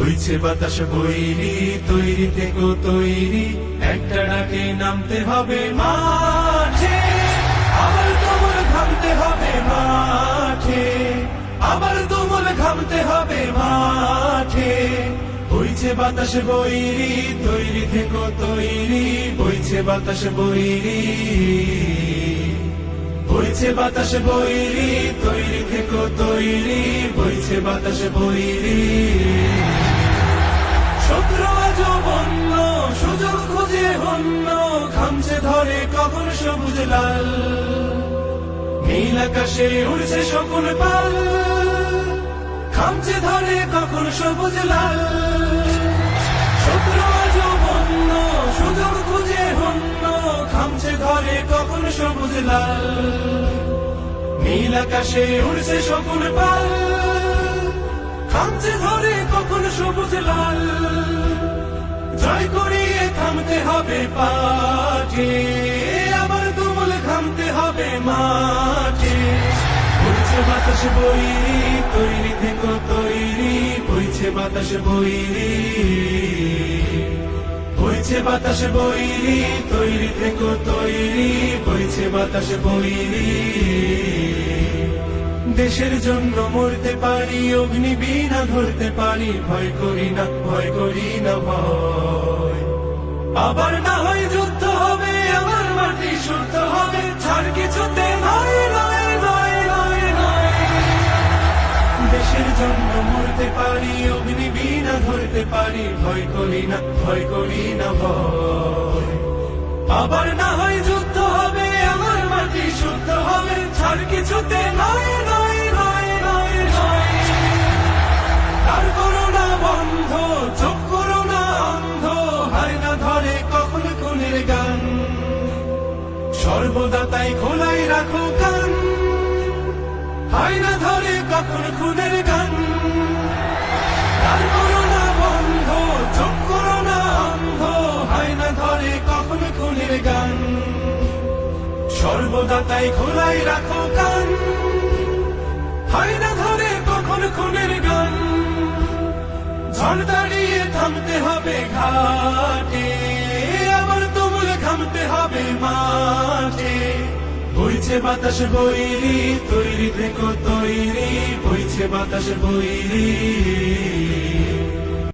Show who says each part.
Speaker 1: বইছে বাতাস বৈরি, তৈরি থেকো তৈরি, একটা ডাকে নামতে হবে মাঠে। আবার তুমুল ঘামতে হবে মাঠে, আবার তুমুল ঘামতে হবে মাঠে। বইছে বাতাস বৈরি, তৈরি থেকো তৈরি, বইছে বাতাস বৈরি, বইছে বাতাস বৈরি, তৈরি থেকো তৈরি, বইছে বাতাস বৈরি। শত্রু আজও বন্য, সুযোগ খুঁজে হন্য, খামছে ধরে কখন সবুজ লাল। নীল আকাশে উড়ছে শকুন পাল, খামছে ধরে কখন সবুজ লাল। শত্রু আজও বন্য, সুযোগ খুঁজে হন্য, খামছে ধরে কখন সবুজ লাল। নীল আকাশে উড়ছে শকুন পাল, খামছে ধরে কখন সবুজ লাল। জয় করিয়ে থামতে হবে পাঠে, আবার তুমুল ঘামতে হবে মাঠে। বইছে বাতাস বৈরি, তৈরি থেকো তৈরি, বইছে বাতাস বৈরি, বইছে বাতাস বৈরি, তৈরি থেকো তৈরি, বইছে বাতাস বৈরি। দেশের জন্য মরতে পারি, অগ্নি বিনা ধরতে পারি, ভয় করি না, ভয় করি না ভয়। আবার না হয় যুদ্ধ হবে, আমার মাটি শুদ্ধ হবে, ছাড় কিছুতে নয় নয় নয় নয় নয়। দেশের জন্য মরতে পারি, অগ্নি বিনা ধরতে পারি, ভয় করি না, ভয় করি না ভয়। আবার না হয় যুদ্ধ হবে, আমার মাটি শুদ্ধ হবে, ছাড় কিছুতে নয় নয় নয় নয় নয়। তার করো না বন্ধ, চোখ করো না অন্ধ, হায় না ধরে কখন খুনের গান। সর্বদা তাই খোলাই রাখো কান, হায় না ধরে কখন খুনের গান। তার করো না বন্ধ, চোখ করো না অন্ধ, হায় না ধরে কখন খুনের গান। সর্বদা তাই খোলাই রাখো কান, হায় না ধরে কখন খুনের গান। ঝড় দাঁড়িয়ে থামতে হবে ঘাটে, আবার তুমুল ঘামতে হবে মাঠে। বইছে বাতাস বৈরি, তৈরি থেকো তৈরি, বইছে বাতাস বৈরি।